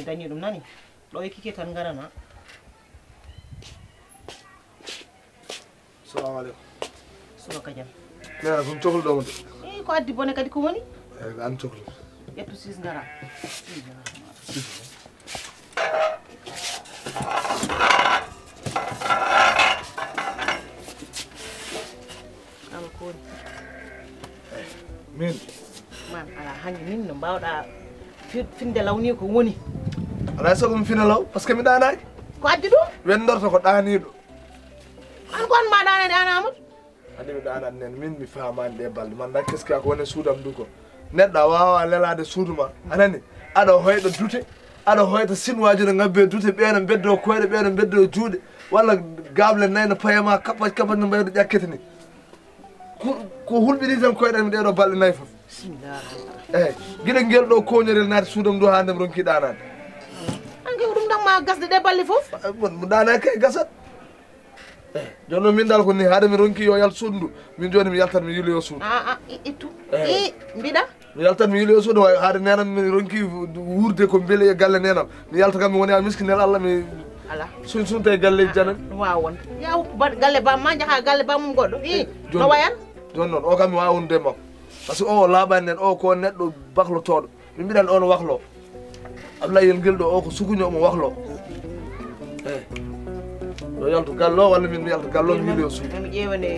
Dani dum nani do e kike tan garana. Assalamu alaikum. So kajam. Nana fum tokul do mo. Ko addi bone kadi ko woni? An tokul. Yettu sis ngara. Am ko. Min. Man ala hangi min no bawda finde lawni ko woni. Ala so dum fina law parce que mi danaaki. Ko addi dum? Wendorto ko daanido. An kon ma daane dana amut? Andi mi danan nen min mi faamande e balde man dak keska ko woni suudam du ko. Nedda wawa lelade suuduma. Anani ado hoydo dute. Ado hoydo sinwaaji no ngabbe dute beena beddo koyde beena beddo juude walla gable nayno payama kappa no mbaydo jakketini. Ko hulbidi tan koyde mi deedo balde nay fof. Bismillah. Gida ngel do koñorel naati suudam du handem ronki daanade. Ange dum dang ma gasde de balle fof. Mo daana kay gasat. Jonno min dal ko ni haade mi ronki yo yal suudu min joni mi yaltan mi yilo yo suudu. Itu. Mbida. Mi yaltan mi yilo yo suudu way haade nenam mi ronki wuurde ko bele e galle nenam mi yalta kam mi woni al miskinel Allah mi ala sun tay galle janan wawon ya galle ba ma jaha galle ba mum goddo no wayan jon non o kam mi wawunde makko parce que o laaban nen o ko neddo baklotodo mi bidan on waxlo Ablaye yel gel do o ko sukuño mo waxlo do yaltu gallo walla min mi yalta gallo mi yilo suudu mi ƴewane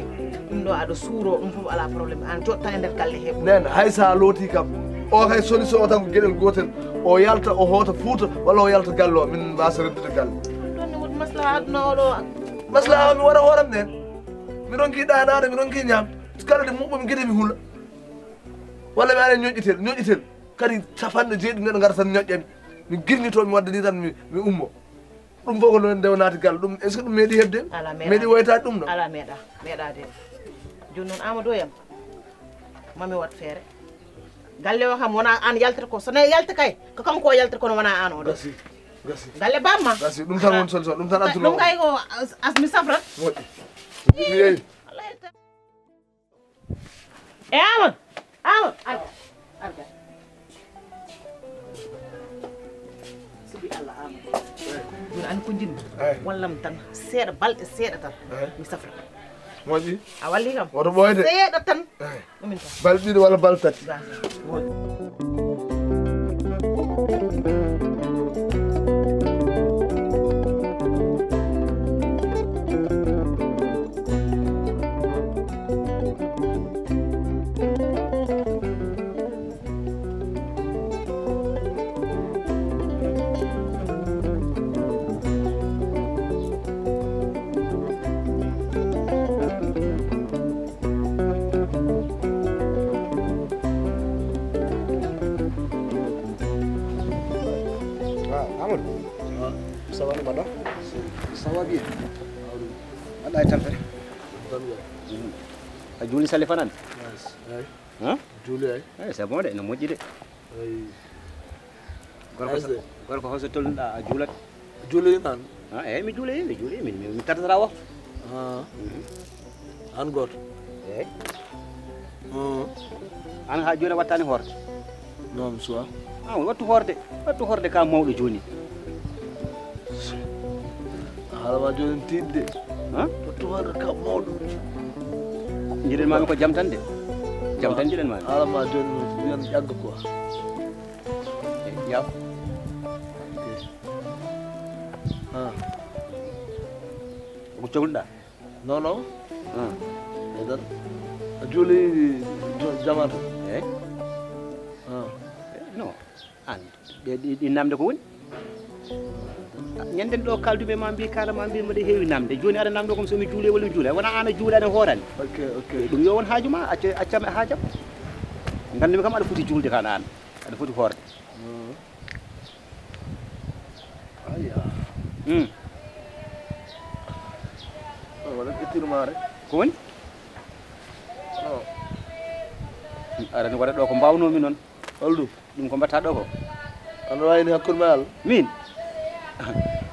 ɗum ɗo aɗa suuro ɗum fof ala probléme an jotta e nder galle he nen hay sa looti kam o hay solution o tan ko gueɗel gotel o yalta o hoota Fuuta walla o yalta gallo min mbasa reddude galle ɗon ne woodi maslaha aduna oɗo maslaha mi waɗa hooram nen mi ronki ɗanade mi ronki ñam kala de muɓɓo mi gueɗe mi huula walla mi ara ñoƴƴitel kadi capanɗe jeeɗi neɗɗo gara tan ñoƴƴami mi girnito mi wadda ni tan mi ummo ɗum fof ko noon ndewnade galle ɗum est ce que ɗum meeɗi hebde meeɗi woytade ɗum ɗo ala meeɗa de joni noon Amadou yam mami wat feere galle o kam wona an yaltata ko sono yalta kay ko kanko o yaltata kono wona an o ɗo gasi galle bamma gasi ɗum tan woni solution ɗum tan adduno ɗum kay ko mi safrat moƴƴi mi yeeyi e Amadou arga sibi Allah Amadou joni an ko jinmi wallam tan seeɗa balɗe seeɗa tan mi safra moƴƴi a walli kam woto ɓoyde seeɗa tan ɗumin tan balɗe ɗiɗi walla balɗe tati Sawan mana? Sawa bien. Ada item tadi. Juli Salifanan. Hah? Juli ay. C'est bon de, no moji de. Gor ko hoso tol julat. Juli nan. Mi juli mi tartara wax. An got. An ha joni wattani horde. Non so. Wattu horde ka mawdo joni. Hala ma joni tidde. Wattu horde ka mawdo. jiɗen mami ko jam tan de jam tan jiɗen mami alama joni wiyan ƴagga quoi yaw ko cohluɗa non non eɗen a juuli jamata eyyi non an ɗi namde ko woni ñanden ɗo kalduɓe ma mbi kalama mbi mbaɗa heewi namde joni aɗa namdo comme somi juule walla mi juula wona an a juulani hoorani ok ok ɗum yo won haaju ma accam e haajam gandumi kam aɗa foti juulde kana an aɗa foti hoorde aya waɗa ƴettirma rek ko woni non aɗani waɗa ɗo ko mbawnomi noon holɗum ɗum ko mbatta ɗo ko aɗa wayni hakkude ma Allah min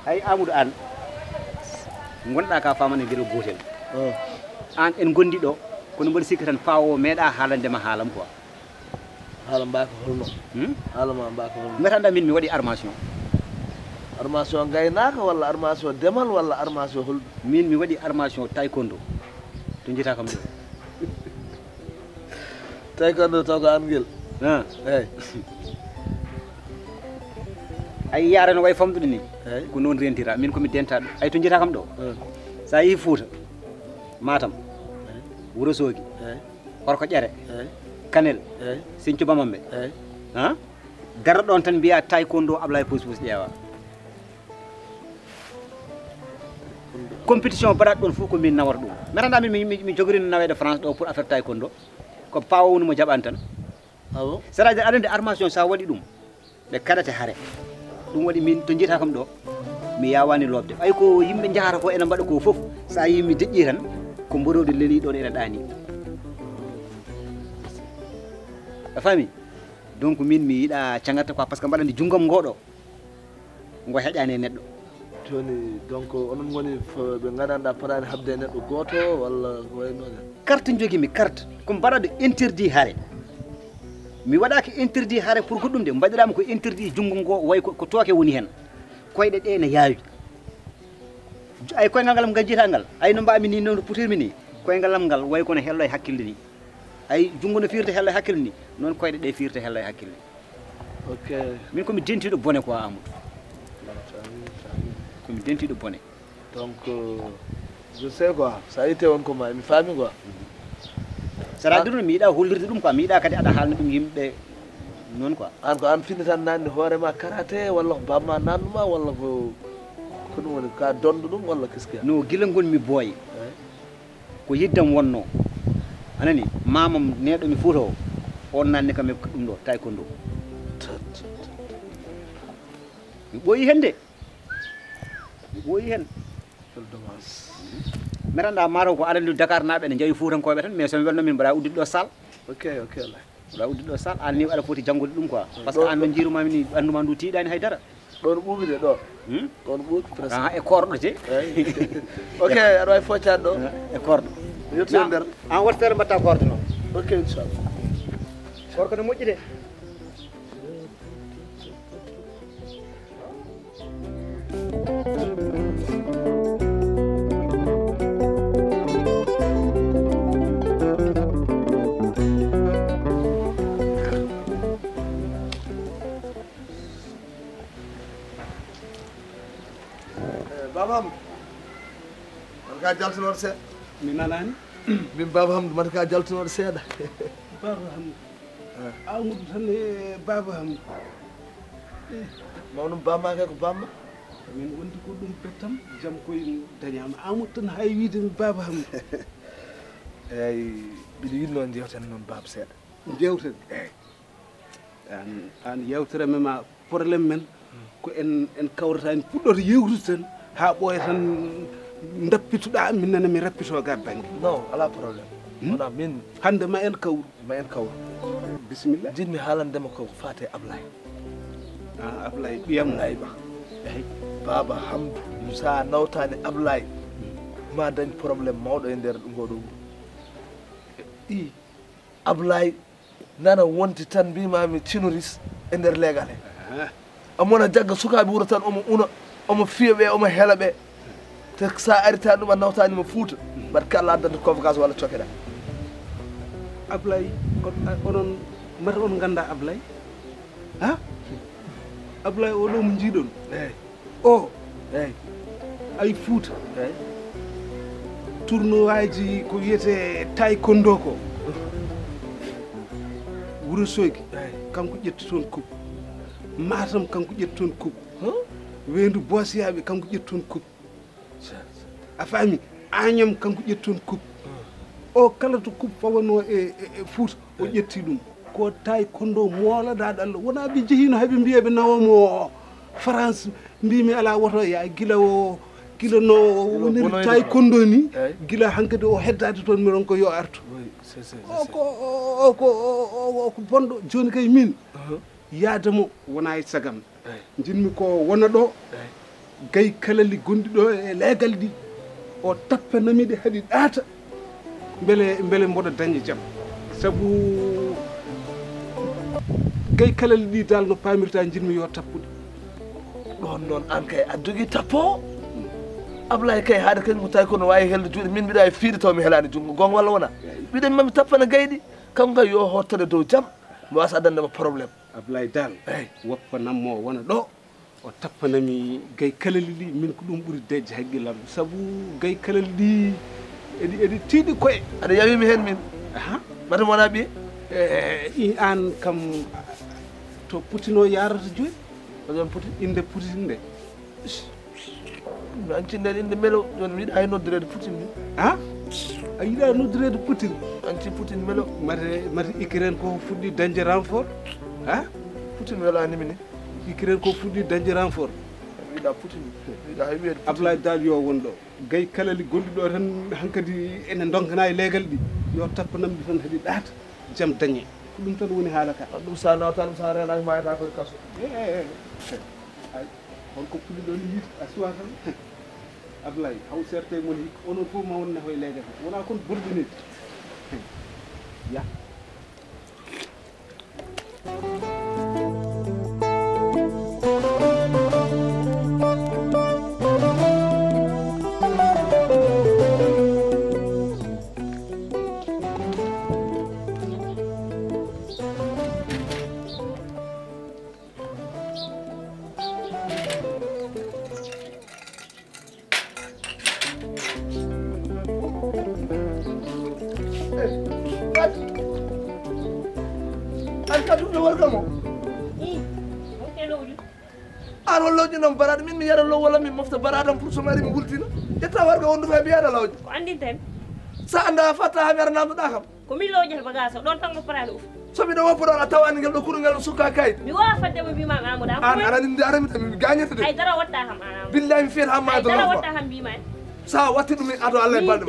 hay Amadou an gonɗa ka famane gueɗo gotel an en gondi ɗo kono mbaɗa sikki tan pawo meeɗa haalandema haalam quoi haala mbaka holno haala ma mbaka holno mbiyatanda min mi waɗi armation armation gaynaka walla armation demal walla armation holɗum min mi waɗi armation taekwondo to jiita kam ɗo taekwondo taw ko an guel eyyi ay yaara no way famɗude ni eyyi ko noon rentira min komi denta ɗum ay to jiita kam ɗo sa yeehi Fouta Matam Wourossogui eyyi Horko Ƴere eyyi Kanel eyyi Sinthiou Bamambé eyyi garɗo ɗon tan mbiya taekwondo Ablaye Pousse ƴeewa compétition baɗaɗo ɗon fof ko min nawata ɗum metanda min mi jogorino nawede France ɗo pour affaire taekwondo ko pawo woni mo jaɓani tan ah bon c'est à dire aɗande armation sa waɗi ɗum ɓe kaɗate haare ɗum waɗi min to jiita kam ɗo mi yawani lobde ɓay ko yimɓe jahata ko ene mbaɗa ko foof sa yi mi deƴƴi tan ko mborode leeli ɗon ene ɗaani a faami donc min mi yiiɗa caggatta quoi par ce que mbaɗandi junggam ngoɗo ngo heƴani e neɗɗo joni donc onon goni ɓe gandanɗa potani habde e neɗɗo goto walla ko waynone carte joguimi carte ko mbaɗaɗo interdit haare mi waɗaki interdit haare pour goɗɗum de mbaɗirama ko interdit junggo ngo way ko tooke woni hen koyɗe ɗe ne yaawi ay koyngal ngal gajjita ngal ay no mbami ni no putirmi ni koyngal ngal way kono hello e hakkille ni ay junggo no firta hello e hakkille ni noon koyɗe ɗe firta hello e hakkille ok min komi dentiɗo bone quoi Amadou komi dentiɗo bone donc je sais quoi sa yite won ko ma mi faami quoi sara ɗum mi yiiɗa hollirde ɗum quoi mi yiiɗa kadi aɗa haalna ɗum yimɓe noon quoi an ko an finni tan nanni hoorema karaté walla ko bamma nannuma walla ko ɗum woni ka donɗo ɗum walla qu'est ce que no gila gonmi booye ko yiddam wonno anani mamam neɗo mi Fouta o on nanni kam e ɗum ɗo taekwondo mi ɓooyi hen de mi ɓooyi hen quel dommage metanda mataw ko aɗa Dakar naaɓe ne jawi Foutankoɓe tan mais somi welno min mbaɗa uddide ɗo sall ok ok Allah mbaɗa uddide ɗo sall an ni aɗa foti janggude ɗum quoi par ce que an no jirumami ni anduma ndu tiiɗani haydara ɗon ɓuuɓi de ɗo ɗon ɓuuɓi presque e korɗo te ok aɗa wawi foccade ɗo e korɗo yetti e nder an wat feere mbatta korɗo noon ok inchallah korko no moƴƴi de Baba Hamdou man ka jaltinoɗo seeɗa mi nanani min Baba Hamdou man ka jaltinoɗo seeɗa Baba Hamdou Amadou tan e Baba Hamdou mawnum bamma kay ko bamma min wondi ko ɗum bettam jaam koye dañama Amadou tan hay wiidemi Baba Hamdou eyyi mbiɗa yinno jewten noon Baba seeɗa jewten an yewtere ma probléme men ko en kawrata en puɗɗoto yewtude tan ha ɓooya tan dappituɗa minnene mi rappito ga banggue non ala probléme wona min hande ma en kawru bisimilla jinmi haalandema ko fate Ablaye Ablaye ɓiyam Ablaye Ba eyyi Baba Hamdou sa nawtani Ablaye ma dañ probléme mawɗo e nder ngoɗo wuro i Ablaye nana wonti tan mbimami tinoris e nder leegal he amona jagga sukaɓe wuuro tan omo una omo fiya ɓe omo heela ɓe te sa aritani ɗum a nawtanima Fouta mbaɗa ka Allah addanta convocation walla cokeɗa Ablay onon mata on ganda Ablay ha Ablay o ɗo mo jiiɗon o ay Fouta tournoi ji ko wiyete taekwondo ko Wourossogui kanko ƴetti toon coupe Matam kanko ƴetti toon coupe Wendu Bosiyaɓe kanko ƴetti toon coupe a faami Agnam kanko ƴetti toon coupe o kala to coupe fawano e Fouta o ƴetti ɗum ko taekwondo moolaɗaɗo Allah wona ɓe jehino haɓe mbiya ɓe nawomo France mbimi ala woto ya gila no woniri taekwondo ni gila hankkadi o heddade toon miɗon ko yo artu ko bonɗo joni kay min yaademo wona e sagam jinmi ko wona ɗo gay kalali gonɗi ɗo e leegal ɗi o tappanamiɗe haɗi ɗaata beele mboɗo dañde jaam sabu gay kalali ɗi dal no pamirta jinmi yo tappude ɗon noon an kay a jogui tappo Ablaye kay haade kañum ko tawi kono wawi helde juuɗe min mbiɗa e fiide taw mi helani junngo gonga walla wona mbiɗen mami tappana gayɗi kanko kay yo hottode dow jaam mi wasa addandema probléme Ablaye dal woppanammo wona ɗo o tappanami gay kalali ɗi min ko ɗum ɓuuri dejje haqqillam saabu gay kalali ɗi eɗi tiiɗi koye aɗa yawimi hen min mata wona ɓiye i an kam to Poutine o yarata jooni oɗon Poutine inde Poutine nde mi ancinde inde melo joni mi yiɗa hay noddirede Poutine ni a yiɗa noddirede Poutine anci Poutine melo mate Ukraine ko fuɗɗi dañde renfort ha Poutine welanimi ni Ukraine ko fuɗɗi dañde renfort wiɗa Poutine wiɗa hay wiyede Ablaye dal yo won ɗo gay kalali gonɗi ɗo tan hankkadi ene donkana e leegal ɗi yo tappanamɗi tan haɗi ɗaata jaam dañe ko ɗum tan woni haala ka ɗum sa nawta ɗum sa renaki mayata koye kaso ay holko puɗɗi ɗon yiit a suwa tan Ablaye haw serte mon hikka onon fof ma wonne hoye leegal wona kon borɗinide ya an hollowji noon baraɗe min mi yaɗa low walla min mofta baraɗam pour so mari mi wultina ƴetta warga wondu fa mi yaɗa lawde ko andintami sa anda fatta ha mi ara namdoɗa kam ko min lowƴata bagage o ɗon tan gopparani uf so miɗo woppa ɗon a tawani ngel ɗo kurungel sukka kayit mi wawa faddemo mbimami Amadou an arani arami mi gañete de ay dara watta kam an Amadou billahi mi fiyat hamma ay dara adolfa watta kam mbimani sa watti ɗum ato Allah e balɗe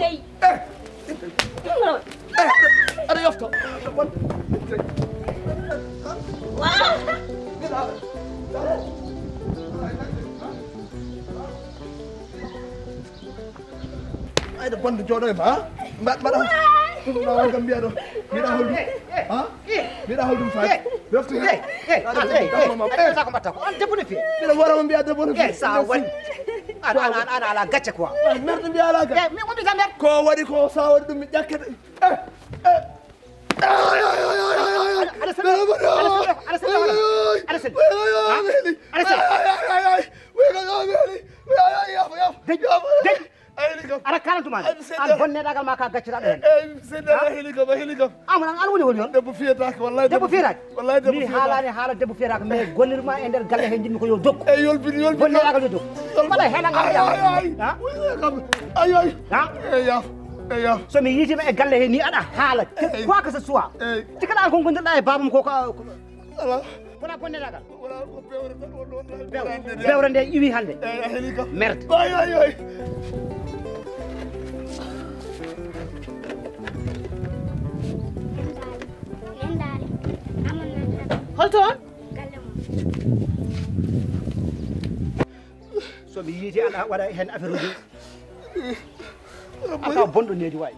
aɗa yofto ayde bonde jooɗo e ma mbaɗa ɗum kam mbiya ɗo mbiɗa holɗum mbiɗa holɗum faade yofto sako mbatta ko on debbo no feewi mbiɗa worama mbiya debbo no feewi sa waɗi ana ala gacce quoi merde mbiya ala gacce mi wonɗi ka mer ko waɗi ko sa waɗi ɗum mi ƴakkete ara karantumani an bonneɗagal ma ka gacciraɗo hen seeɗa heeli kam a heeli kam amana an woni holi on debbo fiyetake wallahi debbo fiyetake wallahi debbo ni haalani haala debbo fiyetake mais gollirma e nder galle he jinmi ko yo dokku e yolbini bonneɗagal yo dokku mbaɗa heɗagam yaf eyya somi yiitima e galle he ni aɗa haala quoi que ce soit tikkaɗa ko gondirɗa e babam ko ala wona bonneɗagal wona ko bewre tan won bewre nde iwi hande a heeli kam merde ay holto on somi yiiti aɗa waɗa hen affaire uji aka bonɗo needi wawi